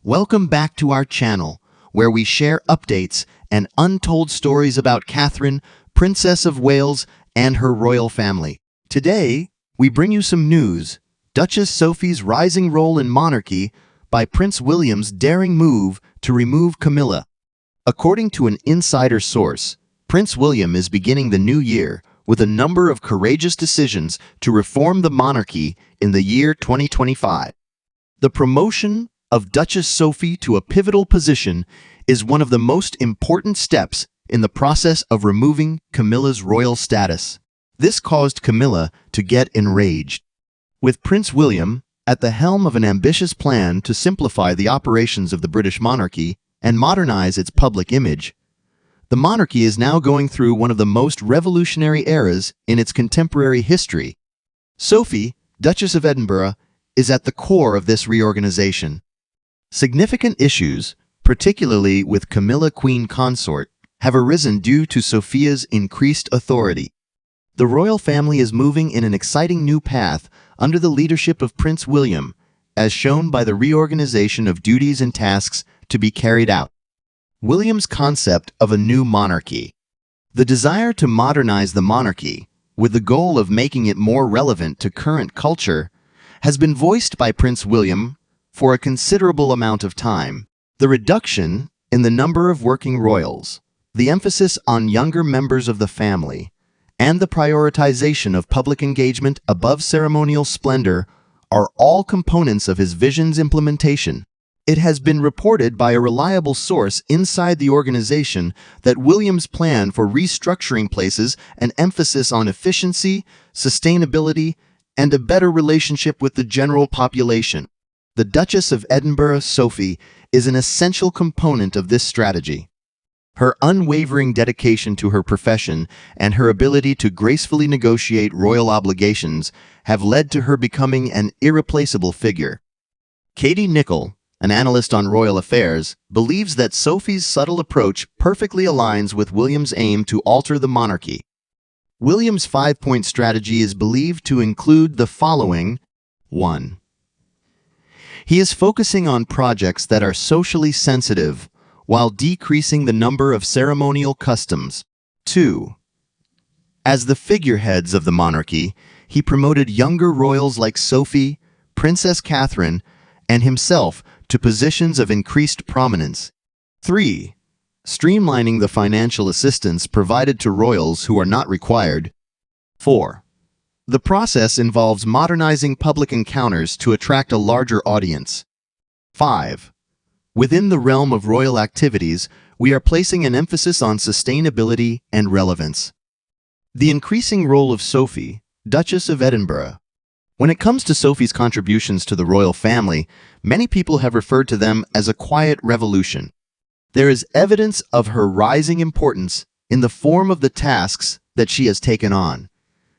Welcome back to our channel, where we share updates and untold stories about Catherine, Princess of Wales, and her royal family. Today, we bring you some news: Duchess Sophie's rising role in monarchy by Prince William's daring move to remove Camilla. According to an insider source, Prince William is beginning the new year with a number of courageous decisions to reform the monarchy in the year 2025. The promotion of Duchess Sophie to a pivotal position is one of the most important steps in the process of removing Camilla's royal status. This caused Camilla to get enraged. With Prince William at the helm of an ambitious plan to simplify the operations of the British monarchy and modernize its public image, the monarchy is now going through one of the most revolutionary eras in its contemporary history. Sophie, Duchess of Edinburgh, is at the core of this reorganization. Significant issues, particularly with Camilla Queen Consort, have arisen due to Sophia's increased authority. The royal family is moving in an exciting new path under the leadership of Prince William, as shown by the reorganization of duties and tasks to be carried out. William's concept of a new monarchy. The desire to modernize the monarchy, with the goal of making it more relevant to current culture, has been voiced by Prince William for a considerable amount of time. The reduction in the number of working royals, the emphasis on younger members of the family, and the prioritization of public engagement above ceremonial splendor are all components of his vision's implementation. It has been reported by a reliable source inside the organization that William's plan for restructuring places an emphasis on efficiency, sustainability, and a better relationship with the general population. The Duchess of Edinburgh, Sophie, is an essential component of this strategy. Her unwavering dedication to her profession and her ability to gracefully negotiate royal obligations have led to her becoming an irreplaceable figure. Katie Nicholl, an analyst on royal affairs, believes that Sophie's subtle approach perfectly aligns with William's aim to alter the monarchy. William's five-point strategy is believed to include the following. 1. He is focusing on projects that are socially sensitive while decreasing the number of ceremonial customs. 2. As the figureheads of the monarchy, he promoted younger royals like Sophie, Princess Catherine, and himself to positions of increased prominence. 3. Streamlining the financial assistance provided to royals who are not required. 4. The process involves modernizing public encounters to attract a larger audience. 5. Within the realm of royal activities, we are placing an emphasis on sustainability and relevance. The increasing role of Sophie, Duchess of Edinburgh. When it comes to Sophie's contributions to the royal family, many people have referred to them as a quiet revolution. There is evidence of her rising importance in the form of the tasks that she has taken on,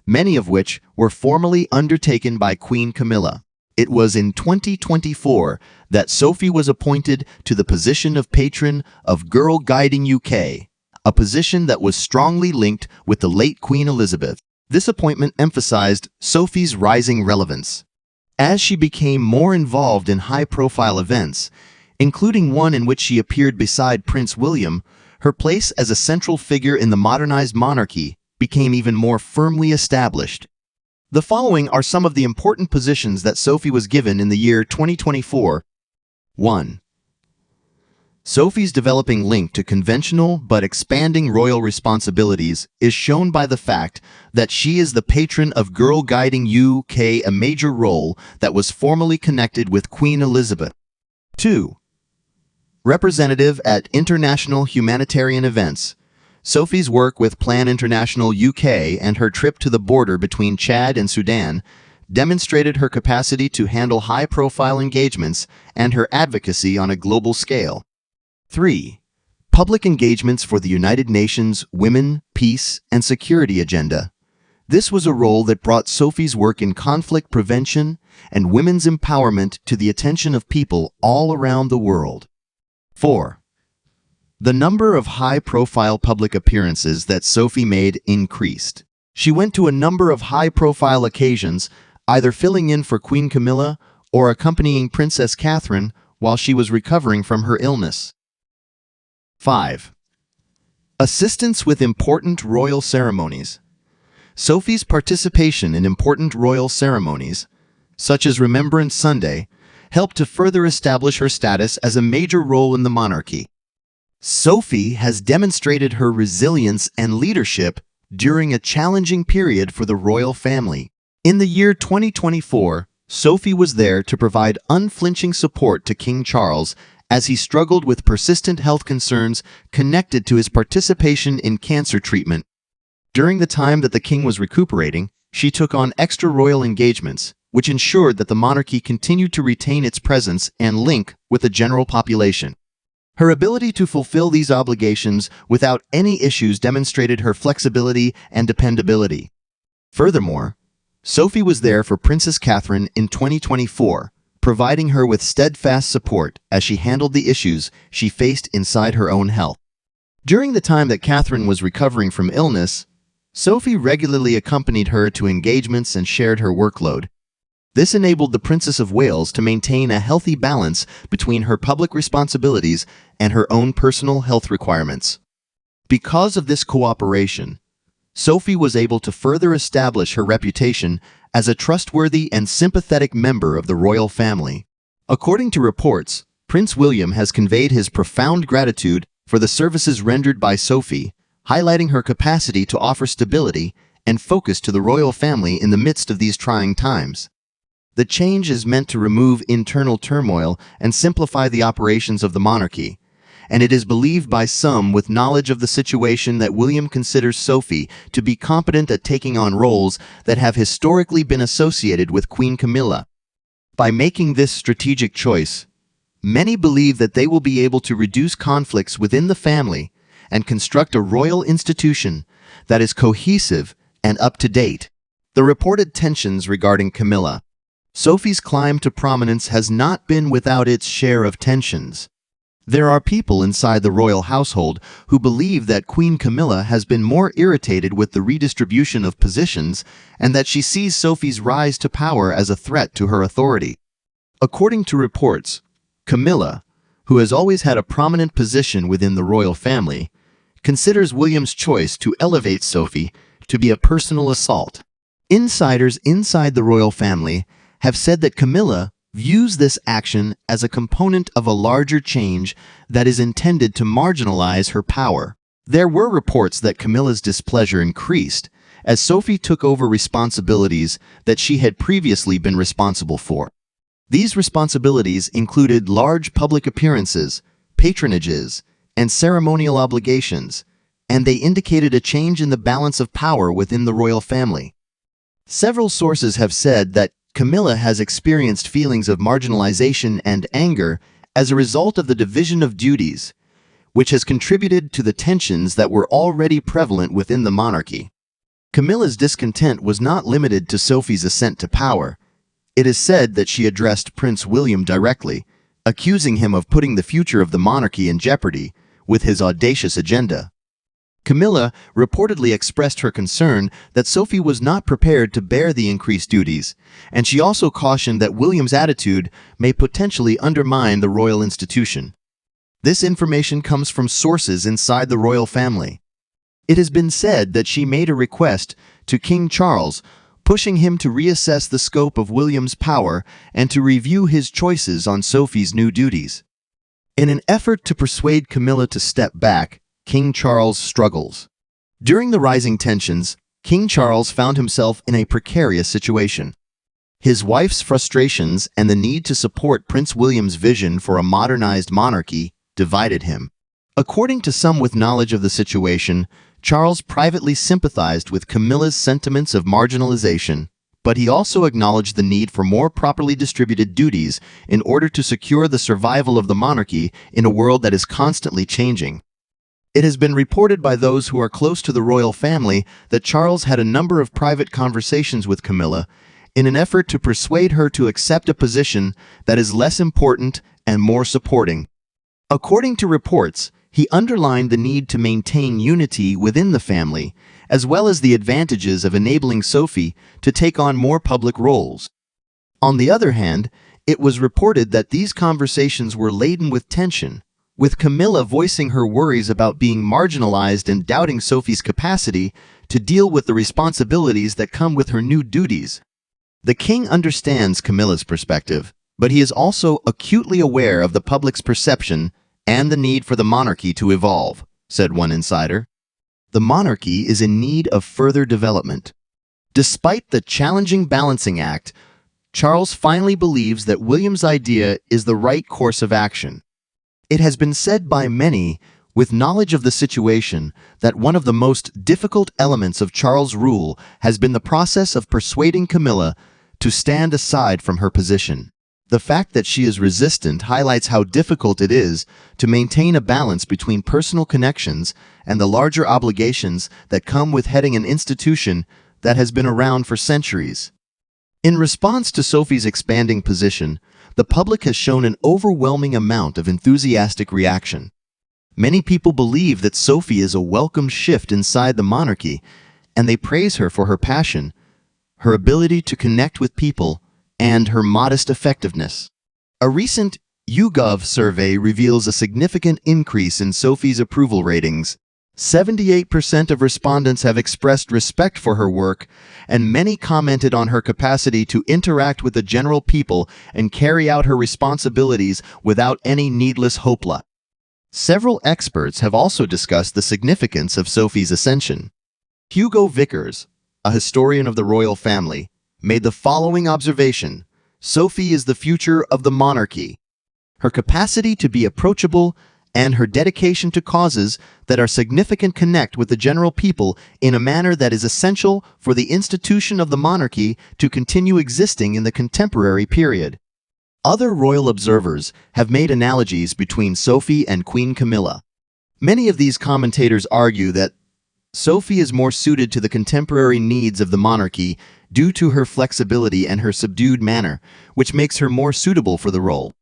many of which were formally undertaken by Queen Camilla. It was in 2024 that Sophie was appointed to the position of Patron of Girl Guiding UK, a position that was strongly linked with the late Queen Elizabeth. This appointment emphasized Sophie's rising relevance. As she became more involved in high-profile events, including one in which she appeared beside Prince William, her place as a central figure in the modernized monarchy became even more firmly established. The following are some of the important positions that Sophie was given in the year 2024. 1. Sophie's developing link to conventional but expanding royal responsibilities is shown by the fact that she is the patron of Girl Guiding UK, a major role that was formally connected with Queen Elizabeth. 2. Representative at international humanitarian events. Sophie's work with Plan International UK and her trip to the border between Chad and Sudan demonstrated her capacity to handle high-profile engagements and her advocacy on a global scale. 3. Public engagements for the United Nations Women, Peace, and Security Agenda. This was a role that brought Sophie's work in conflict prevention and women's empowerment to the attention of people all around the world. 4. The number of high-profile public appearances that Sophie made increased. She went to a number of high-profile occasions, either filling in for Queen Camilla or accompanying Princess Catherine while she was recovering from her illness. 5. Assistance with important royal ceremonies. Sophie's participation in important royal ceremonies, such as Remembrance Sunday, helped to further establish her status as a major role in the monarchy. Sophie has demonstrated her resilience and leadership during a challenging period for the royal family. In the year 2024, Sophie was there to provide unflinching support to King Charles as he struggled with persistent health concerns connected to his participation in cancer treatment. During the time that the king was recuperating, she took on extra royal engagements, which ensured that the monarchy continued to retain its presence and link with the general population. Her ability to fulfill these obligations without any issues demonstrated her flexibility and dependability. Furthermore, Sophie was there for Princess Catherine in 2024, providing her with steadfast support as she handled the issues she faced inside her own health. During the time that Catherine was recovering from illness, Sophie regularly accompanied her to engagements and shared her workload. This enabled the Princess of Wales to maintain a healthy balance between her public responsibilities and her own personal health requirements. Because of this cooperation, Sophie was able to further establish her reputation as a trustworthy and sympathetic member of the royal family. According to reports, Prince William has conveyed his profound gratitude for the services rendered by Sophie, highlighting her capacity to offer stability and focus to the royal family in the midst of these trying times. The change is meant to remove internal turmoil and simplify the operations of the monarchy, and it is believed by some with knowledge of the situation that William considers Sophie to be competent at taking on roles that have historically been associated with Queen Camilla. By making this strategic choice, many believe that they will be able to reduce conflicts within the family and construct a royal institution that is cohesive and up-to-date. The reported tensions regarding Camilla, Sophie's climb to prominence, has not been without its share of tensions. There are people inside the royal household who believe that Queen Camilla has been more irritated with the redistribution of positions and that she sees Sophie's rise to power as a threat to her authority. According to reports, Camilla, who has always had a prominent position within the royal family, considers William's choice to elevate Sophie to be a personal assault. Insiders inside the royal family have said that Camilla views this action as a component of a larger change that is intended to marginalize her power. There were reports that Camilla's displeasure increased as Sophie took over responsibilities that she had previously been responsible for. These responsibilities included large public appearances, patronages, and ceremonial obligations, and they indicated a change in the balance of power within the royal family. Several sources have said that Camilla has experienced feelings of marginalization and anger as a result of the division of duties, which has contributed to the tensions that were already prevalent within the monarchy. Camilla's discontent was not limited to Sophie's ascent to power. It is said that she addressed Prince William directly, accusing him of putting the future of the monarchy in jeopardy with his audacious agenda. Camilla reportedly expressed her concern that Sophie was not prepared to bear the increased duties, and she also cautioned that William's attitude may potentially undermine the royal institution. This information comes from sources inside the royal family. It has been said that she made a request to King Charles, pushing him to reassess the scope of William's power and to review his choices on Sophie's new duties. In an effort to persuade Camilla to step back, King Charles struggles. During the rising tensions, King Charles found himself in a precarious situation. His wife's frustrations and the need to support Prince William's vision for a modernized monarchy divided him. According to some with knowledge of the situation, Charles privately sympathized with Camilla's sentiments of marginalization, but he also acknowledged the need for more properly distributed duties in order to secure the survival of the monarchy in a world that is constantly changing. It has been reported by those who are close to the royal family that Charles had a number of private conversations with Camilla in an effort to persuade her to accept a position that is less important and more supporting. According to reports, he underlined the need to maintain unity within the family, as well as the advantages of enabling Sophie to take on more public roles. On the other hand, It was reported that these conversations were laden with tension, with Camilla voicing her worries about being marginalized and doubting Sophie's capacity to deal with the responsibilities that come with her new duties. The king understands Camilla's perspective, but he is also acutely aware of the public's perception and the need for the monarchy to evolve, said one insider. The monarchy is in need of further development. Despite the challenging balancing act, Charles finally believes that William's idea is the right course of action. It has been said by many, with knowledge of the situation, that one of the most difficult elements of Charles' rule has been the process of persuading Camilla to stand aside from her position. The fact that she is resistant highlights how difficult it is to maintain a balance between personal connections and the larger obligations that come with heading an institution that has been around for centuries. In response to Sophie's expanding position, the public has shown an overwhelming amount of enthusiastic reaction. Many people believe that Sophie is a welcome shift inside the monarchy, and they praise her for her passion, her ability to connect with people, and her modest effectiveness. A recent YouGov survey reveals a significant increase in Sophie's approval ratings. 78% of respondents have expressed respect for her work, and many commented on her capacity to interact with the general people and carry out her responsibilities without any needless hoopla. Several experts have also discussed the significance of Sophie's ascension. Hugo Vickers, a historian of the royal family, made the following observation: Sophie is the future of the monarchy. Her capacity to be approachable and her dedication to causes that are significant connect with the general people in a manner that is essential for the institution of the monarchy to continue existing in the contemporary period. Other royal observers have made analogies between Sophie and Queen Camilla. Many of these commentators argue that Sophie is more suited to the contemporary needs of the monarchy due to her flexibility and her subdued manner, which makes her more suitable for the role.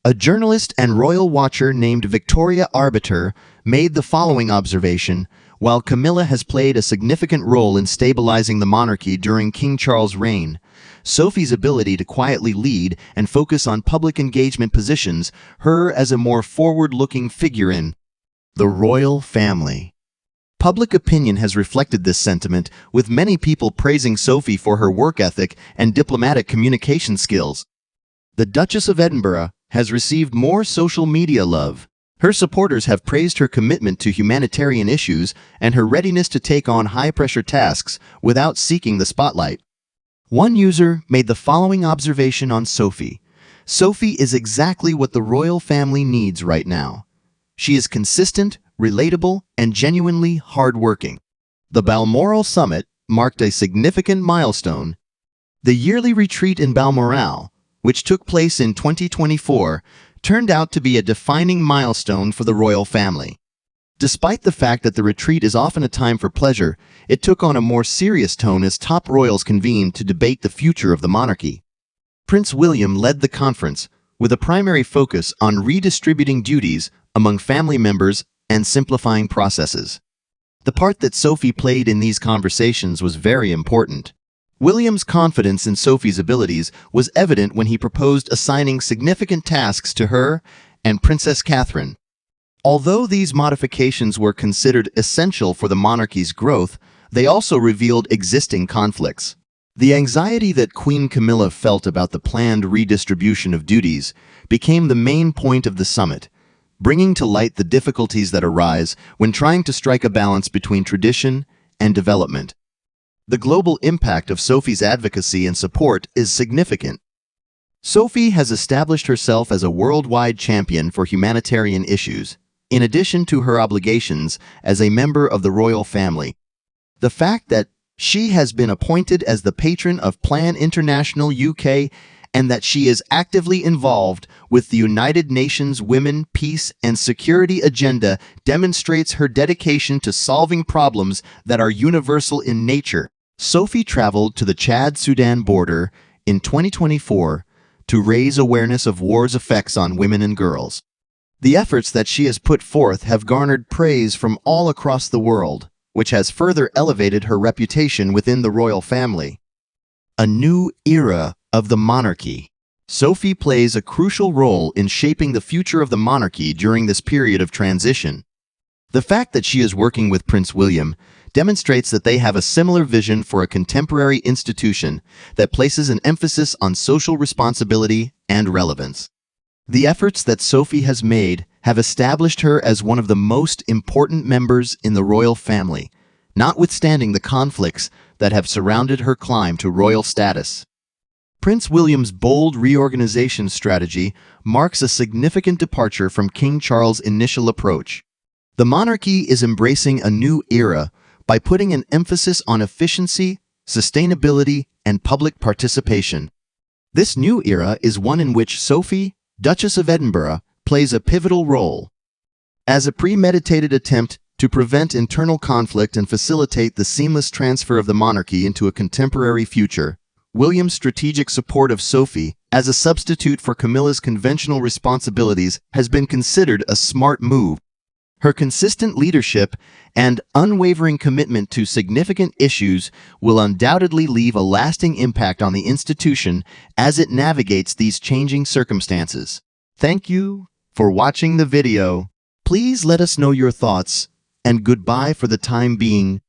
A journalist and royal watcher named Victoria Arbiter made the following observation: while Camilla has played a significant role in stabilizing the monarchy during King Charles' reign, Sophie's ability to quietly lead and focus on public engagement positions her as a more forward-looking figure in the royal family. Public opinion has reflected this sentiment, with many people praising Sophie for her work ethic and diplomatic communication skills. The Duchess of Edinburgh has received more social media love. Her supporters have praised her commitment to humanitarian issues and her readiness to take on high-pressure tasks without seeking the spotlight. One user made the following observation on Sophie: Sophie is exactly what the royal family needs right now. She is consistent, relatable, and genuinely hardworking. The Balmoral Summit marked a significant milestone. The yearly retreat in Balmoral, which took place in 2024, turned out to be a defining milestone for the royal family. Despite the fact that the retreat is often a time for pleasure, it took on a more serious tone as top royals convened to debate the future of the monarchy. Prince William led the conference, with a primary focus on redistributing duties among family members and simplifying processes. The part that Sophie played in these conversations was very important. William's confidence in Sophie's abilities was evident when he proposed assigning significant tasks to her and Princess Catherine. Although these modifications were considered essential for the monarchy's growth, they also revealed existing conflicts. The anxiety that Queen Camilla felt about the planned redistribution of duties became the main point of the summit, bringing to light the difficulties that arise when trying to strike a balance between tradition and development. The global impact of Sophie's advocacy and support is significant. Sophie has established herself as a worldwide champion for humanitarian issues, in addition to her obligations as a member of the royal family. The fact that she has been appointed as the patron of Plan International UK and that she is actively involved with the United Nations Women, Peace and Security agenda demonstrates her dedication to solving problems that are universal in nature. Sophie traveled to the Chad-Sudan border in 2024 to raise awareness of war's effects on women and girls. The efforts that she has put forth have garnered praise from all across the world, which has further elevated her reputation within the royal family. A new era of the monarchy. Sophie plays a crucial role in shaping the future of the monarchy during this period of transition. The fact that she is working with Prince William demonstrates that they have a similar vision for a contemporary institution that places an emphasis on social responsibility and relevance. The efforts that Sophie has made have established her as one of the most important members in the royal family, notwithstanding the conflicts that have surrounded her climb to royal status. Prince William's bold reorganization strategy marks a significant departure from King Charles' initial approach. The monarchy is embracing a new era by putting an emphasis on efficiency, sustainability, and public participation. This new era is one in which Sophie, Duchess of Edinburgh, plays a pivotal role. As a premeditated attempt to prevent internal conflict and facilitate the seamless transfer of the monarchy into a contemporary future, William's strategic support of Sophie as a substitute for Camilla's conventional responsibilities has been considered a smart move. Her consistent leadership and unwavering commitment to significant issues will undoubtedly leave a lasting impact on the institution as it navigates these changing circumstances. Thank you for watching the video. Please let us know your thoughts, and goodbye for the time being.